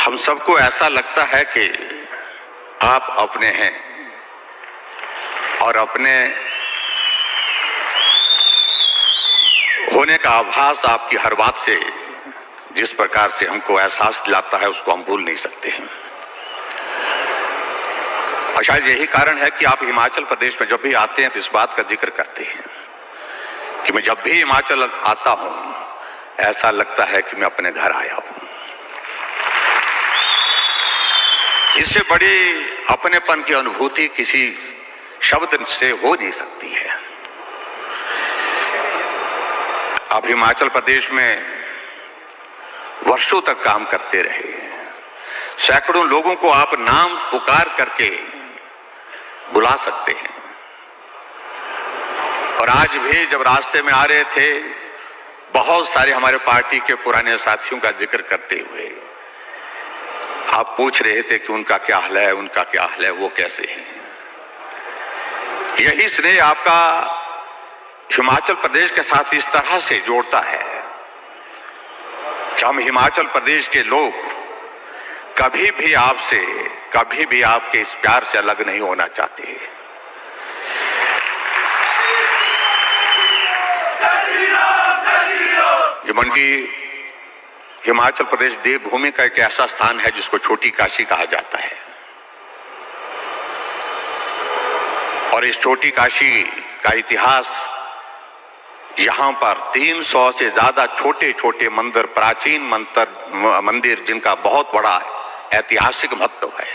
हम सबको ऐसा लगता है कि आप अपने हैं और अपने होने का आभास आपकी हर बात से जिस प्रकार से हमको एहसास दिलाता है उसको हम भूल नहीं सकते हैं। और शायद यही कारण है कि आप हिमाचल प्रदेश में जब भी आते हैं तो इस बात का जिक्र करते हैं कि मैं जब भी हिमाचल आता हूं ऐसा लगता है कि मैं अपने घर आया हूं। इससे बड़ी अपनेपन की अनुभूति किसी शब्द से हो नहीं सकती है। आप हिमाचल प्रदेश में वर्षों तक काम करते रहे, सैकड़ों लोगों को आप नाम पुकार करके बुला सकते हैं। और आज भी जब रास्ते में आ रहे थे बहुत सारे हमारे पार्टी के पुराने साथियों का जिक्र करते हुए आप पूछ रहे थे कि उनका क्या हाल है, उनका क्या हाल है, वो कैसे हैं। यही स्नेह आपका हिमाचल प्रदेश के साथ इस तरह से जोड़ता है कि हम हिमाचल प्रदेश के लोग कभी भी आपके इस प्यार से अलग नहीं होना चाहते। ये मंडी हिमाचल प्रदेश देवभूमि का एक ऐसा स्थान है जिसको छोटी काशी कहा जाता है। और इस छोटी काशी का इतिहास यहां पर 300 से ज्यादा छोटे छोटे मंदिर, प्राचीन मंदिर जिनका बहुत बड़ा ऐतिहासिक महत्व है।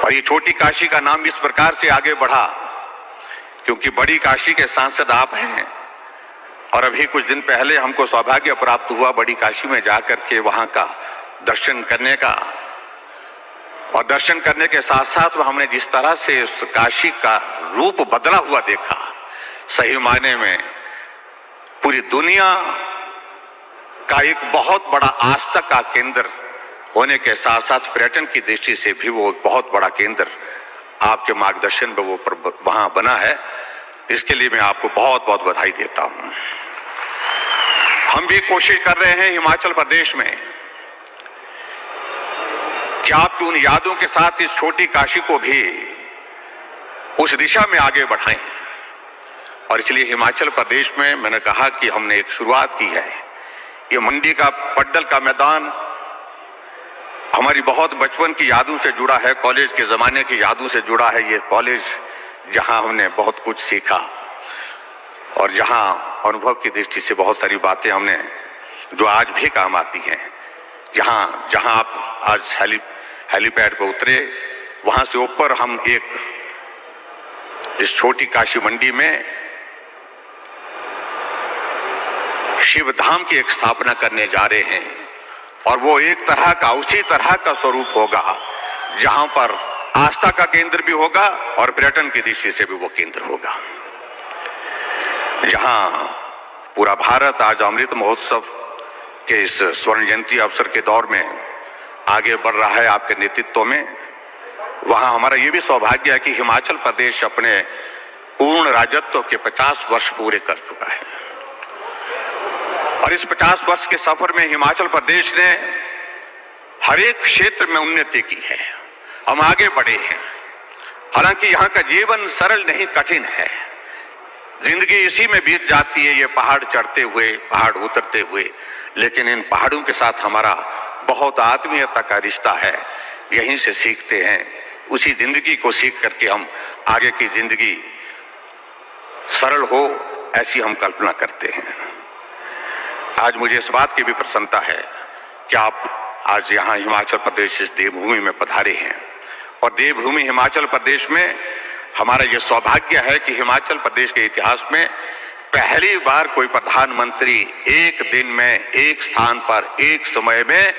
और ये छोटी काशी का नाम इस प्रकार से आगे बढ़ा क्योंकि बड़ी काशी के सांसद आप हैं। और अभी कुछ दिन पहले हमको सौभाग्य प्राप्त हुआ बड़ी काशी में जाकर के वहां का दर्शन करने का। और दर्शन करने के साथ साथ हमने जिस तरह से उस काशी का रूप बदला हुआ देखा, सही मायने में पूरी दुनिया का एक बहुत बड़ा आस्था का केंद्र होने के साथ साथ पर्यटन की दृष्टि से भी वो एक बहुत बड़ा केंद्र आपके मार्गदर्शन में वो वहां बना है। इसके लिए मैं आपको बहुत बहुत बधाई देता हूं। हम भी कोशिश कर रहे हैं हिमाचल प्रदेश में कि आपकी उन यादों के साथ इस छोटी काशी को भी उस दिशा में आगे बढ़ाएं। और इसलिए हिमाचल प्रदेश में मैंने कहा कि हमने एक शुरुआत की है। ये मंडी का पड्डल का मैदान हमारी बहुत बचपन की यादों से जुड़ा है, कॉलेज के जमाने की यादों से जुड़ा है। ये कॉलेज जहां हमने बहुत कुछ सीखा और जहां अनुभव की दृष्टि से बहुत सारी बातें हमने जो आज भी काम आती हैं। जहां आप आज हेलीपैड पर उतरे वहां से ऊपर हम इस छोटी काशी मंडी में शिव धाम की एक स्थापना करने जा रहे हैं। और वो एक तरह का उसी तरह का स्वरूप होगा जहां पर आस्था का केंद्र भी होगा और पर्यटन की दृष्टि से भी वो केंद्र होगा। जहां पूरा भारत आज अमृत महोत्सव के इस स्वर्ण जयंती अवसर के दौर में आगे बढ़ रहा है आपके नेतृत्व में, वहां हमारा ये भी सौभाग्य है कि हिमाचल प्रदेश अपने पूर्ण राजत्व के 50 वर्ष पूरे कर चुका है। और इस 50 वर्ष के सफर में हिमाचल प्रदेश ने हर एक क्षेत्र में उन्नति की है। हम आगे बढ़े हैं। हालांकि यहाँ का जीवन सरल नहीं, कठिन है। जिंदगी इसी में बीत जाती है, ये पहाड़ चढ़ते हुए, पहाड़ उतरते हुए। लेकिन इन पहाड़ों के साथ हमारा बहुत आत्मीयता का रिश्ता है। यहीं से सीखते हैं, उसी जिंदगी को सीख करके हम आगे की जिंदगी सरल हो ऐसी हम कल्पना करते हैं। आज मुझे इस बात की भी प्रसन्नता है कि आप आज यहाँ हिमाचल प्रदेश इस देवभूमि में पधारे हैं। और देवभूमि हिमाचल प्रदेश में हमारा ये सौभाग्य है कि हिमाचल प्रदेश के इतिहास में पहली बार कोई प्रधानमंत्री एक दिन में एक स्थान पर एक समय में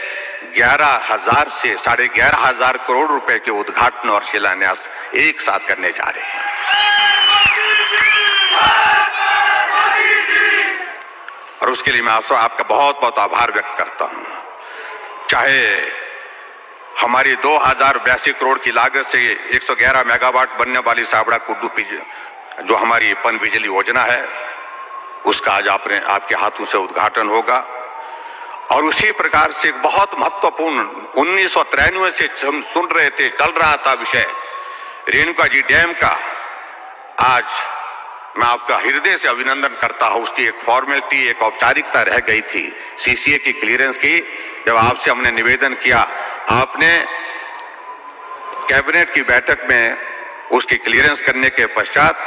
11,000 से 11,500 करोड़ रुपए के उद्घाटन और शिलान्यास एक साथ करने जा रहे हैं। और उसके लिए मैं आपका बहुत बहुत आभार व्यक्त करता हूं। चाहे हमारी 2082 करोड़ की लागत से 111 मेगावाट बनने वाली साबड़ा कुड्डू जो हमारी पन बिजली योजना है उसका आज आपके हाथों से उद्घाटन होगा। और उसी प्रकार से एक बहुत महत्वपूर्ण 1993 से हम सुन रहे थे, चल रहा था विषय रेणुका जी डैम का। आज मैं आपका हृदय से अभिनंदन करता हूं। उसकी एक फॉर्मेलिटी, एक औपचारिकता रह गई थी सीसीए की क्लियरेंस की। जब आपसे हमने निवेदन किया, आपने कैबिनेट की बैठक में उसकी क्लियरेंस करने के पश्चात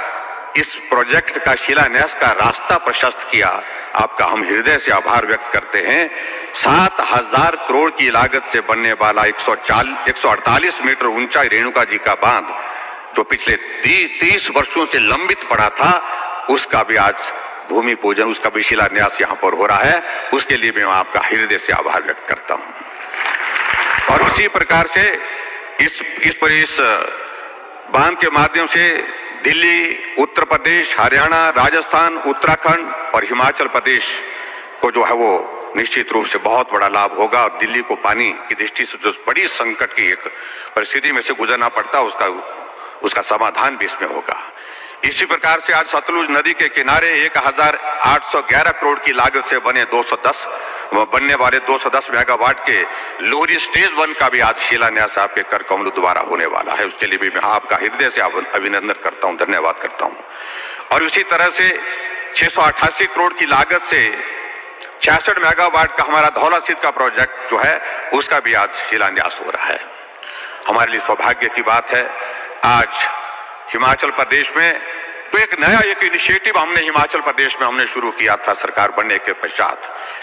इस प्रोजेक्ट का शिलान्यास का रास्ता प्रशस्त किया। आपका हम हृदय से आभार व्यक्त करते हैं। 7,000 करोड़ की लागत से बनने वाला 148 मीटर ऊंचा रेणुका जी का बांध, जो पिछले 30 वर्षों से लंबित पड़ा था, उसका भी आज भूमि पूजन, उसका भी शिलान्यास यहाँ पर हो रहा है। उसके लिए मैं आपका हृदय से आभार व्यक्त करता हूं। और उसी प्रकार से इस बांध के माध्यम से दिल्ली, उत्तर प्रदेश, हरियाणा, राजस्थान, उत्तराखंड और हिमाचल प्रदेश को जो है वो निश्चित रूप से बहुत बड़ा लाभ होगा। और दिल्ली को पानी की दृष्टि से जो बड़ी संकट की एक परिस्थिति में से गुजरना पड़ता, उसका समाधान भी इसमें होगा। इसी प्रकार से आज सतलुज नदी के किनारे 1,811 करोड़ की लागत से बनने वाले 210 मेगावाट के लोहरी स्टेज 1 का भी आज शिलान्यास आपके कर कमलों द्वारा होने वाला है। उसके लिए भी मैं आपका हृदय से अभिनंदन करता हूं, धन्यवाद करता हूं। और उसी तरह से 688 करोड़ की लागत से 66 मेगावाट का हमारा धौला सिद्ध का प्रोजेक्ट जो है, उसका भी आज शिलान्यास हो रहा है। हमारे लिए सौभाग्य की बात है, आज हिमाचल प्रदेश में तो एक नया इनिशिएटिव हमने हिमाचल प्रदेश में हमने शुरू किया था सरकार बनने के पश्चात,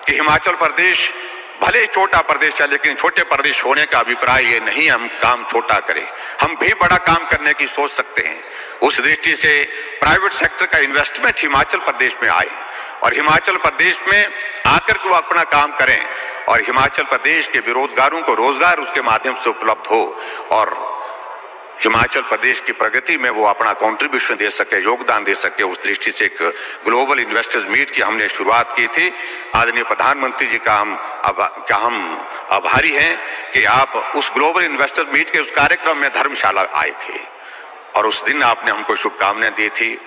कि हिमाचल प्रदेश भले छोटा प्रदेश है, लेकिन छोटे प्रदेश होने का अभिप्राय ये नहीं हम काम छोटा करें, हम भी बड़ा काम करने की सोच सकते हैं। उस दृष्टि से प्राइवेट सेक्टर का इन्वेस्टमेंट हिमाचल प्रदेश में आए और हिमाचल प्रदेश में आकर के वो अपना काम करें और हिमाचल प्रदेश के बेरोजगारों को रोजगार उसके माध्यम से उपलब्ध हो और हिमाचल प्रदेश की प्रगति में वो अपना कंट्रीब्यूशन दे सके, योगदान दे सके। उस दृष्टि से एक ग्लोबल इन्वेस्टर्स मीट की हमने शुरुआत की थी। आदरणीय प्रधानमंत्री जी का हम आभारी हैं कि आप उस ग्लोबल इन्वेस्टर्स मीट के उस कार्यक्रम में धर्मशाला आए थे और उस दिन आपने हमको शुभकामनाएं दी थी।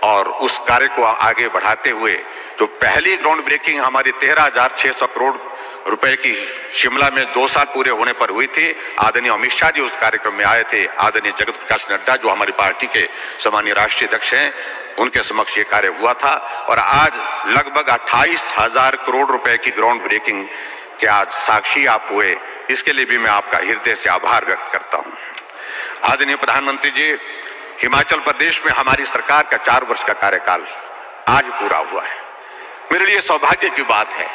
और उस कार्य को आगे बढ़ाते हुए जो पहली ग्राउंड ब्रेकिंग हमारी 13,600 करोड़ रुपए की शिमला में 2 साल पूरे होने पर हुई थी, आदरणीय अमित शाह जी उस कार्यक्रम में आए थे। आदरणीय जगत प्रकाश नड्डा जो हमारी पार्टी के सम्मानीय राष्ट्रीय अध्यक्ष हैं, उनके समक्ष ये कार्य हुआ था। और आज लगभग 28,000 करोड़ रुपए की ग्राउंड ब्रेकिंग के आज साक्षी आप हुए, इसके लिए भी मैं आपका हृदय से आभार व्यक्त करता हूँ। आदरणीय प्रधानमंत्री जी, हिमाचल प्रदेश में हमारी सरकार का 4 वर्ष का कार्यकाल आज पूरा हुआ है। मेरे लिए सौभाग्य की बात है,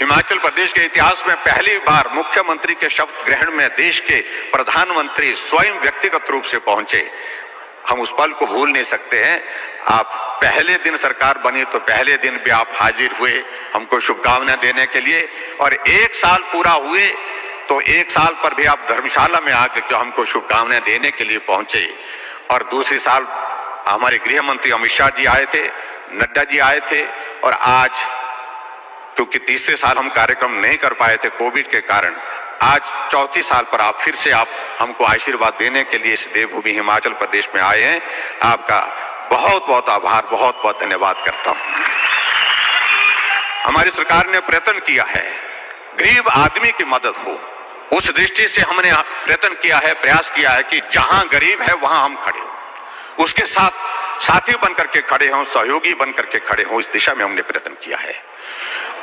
हिमाचल प्रदेश के इतिहास में पहली बार मुख्यमंत्री के शपथ ग्रहण में देश के प्रधानमंत्री स्वयं व्यक्तिगत रूप से पहुंचे। हम उस पल को भूल नहीं सकते हैं। आप पहले दिन सरकार बनी तो पहले दिन भी आप हाजिर हुए हमको शुभकामनाएं देने के लिए, और 1 साल पूरा हुए तो 1 साल पर भी आप धर्मशाला में आकर के हमको शुभकामनाएं देने के लिए पहुंचे। और दूसरी साल हमारे गृह मंत्री अमित शाह जी आए थे, नड्डा जी आए थे। और आज क्योंकि तीसरे साल हम कार्यक्रम नहीं कर पाए थे कोविड के कारण, आज चौथी साल पर आप फिर से हमको आशीर्वाद देने के लिए इस देवभूमि हिमाचल प्रदेश में आए हैं। आपका बहुत बहुत आभार, बहुत बहुत धन्यवाद करता हूं। हमारी सरकार ने प्रयत्न किया है गरीब आदमी की मदद हो, उस दृष्टि से हमने प्रयत्न किया है, प्रयास किया है कि जहां गरीब है वहां हम खड़े हो, उसके साथ साथी बनकर के खड़े हों, सहयोगी बनकर के खड़े हों। इस दिशा में हमने प्रयत्न किया है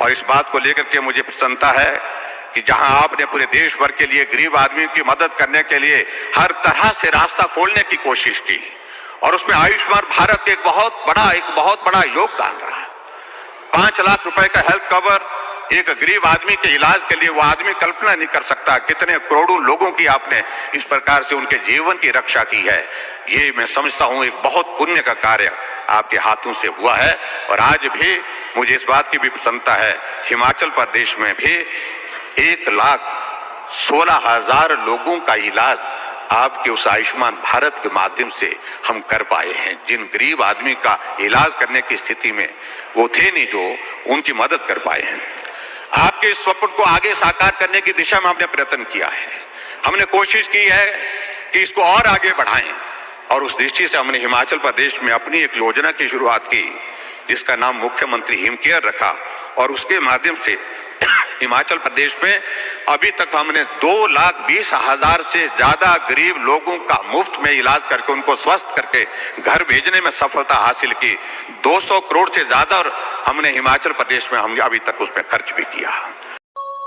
और इस बात को लेकर के मुझे प्रसन्नता है कि जहां आपने पूरे देश भर के लिए गरीब आदमी की मदद करने के लिए हर तरह से रास्ता खोलने की कोशिश की और उसमें आयुष्मान भारत एक बहुत बड़ा योगदान रहा। 5 लाख रुपए का हेल्थ कवर एक गरीब आदमी के इलाज के लिए, वो आदमी कल्पना नहीं कर सकता कितने करोड़ों लोगों की आपने इस प्रकार से उनके जीवन की रक्षा की है। ये मैं समझता हूं एक बहुत पुण्य का कार्य आपके हाथों से हुआ है। और आज भी मुझे इस बात की भी प्रसन्नता है, हिमाचल प्रदेश में भी 1,16,000 लोगों का इलाज आपके उस आयुष्मान भारत के माध्यम से हम कर पाए हैं। जिन गरीब आदमी का इलाज करने की स्थिति में वो थे नहीं, जो उनकी मदद कर पाए हैं। आपके इस स्वप्न को आगे साकार करने की दिशा में हमने प्रयत्न किया है। हमने कोशिश की है कि इसको और आगे बढ़ाएं और उस दृष्टि से हमने हिमाचल प्रदेश में अपनी एक योजना की शुरुआत की जिसका नाम मुख्यमंत्री हिम केयर रखा और उसके माध्यम से हिमाचल प्रदेश में अभी तक हमने 2,20,000 से ज्यादा गरीब लोगों का मुफ्त में इलाज करके उनको स्वस्थ करके घर भेजने में सफलता हासिल की। 200 करोड़ से ज्यादा और हमने हिमाचल प्रदेश में हमने अभी तक उसमें खर्च भी किया।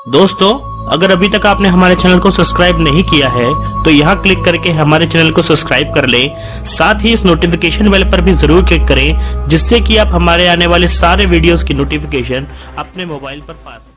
दोस्तों, अगर अभी तक आपने हमारे चैनल को सब्सक्राइब नहीं किया है तो यहाँ क्लिक करके हमारे चैनल को सब्सक्राइब कर लें। साथ ही इस नोटिफिकेशन बेल पर भी जरूर क्लिक करें, जिससे कि आप हमारे आने वाले सारे वीडियोस की नोटिफिकेशन अपने मोबाइल पर पा सकें।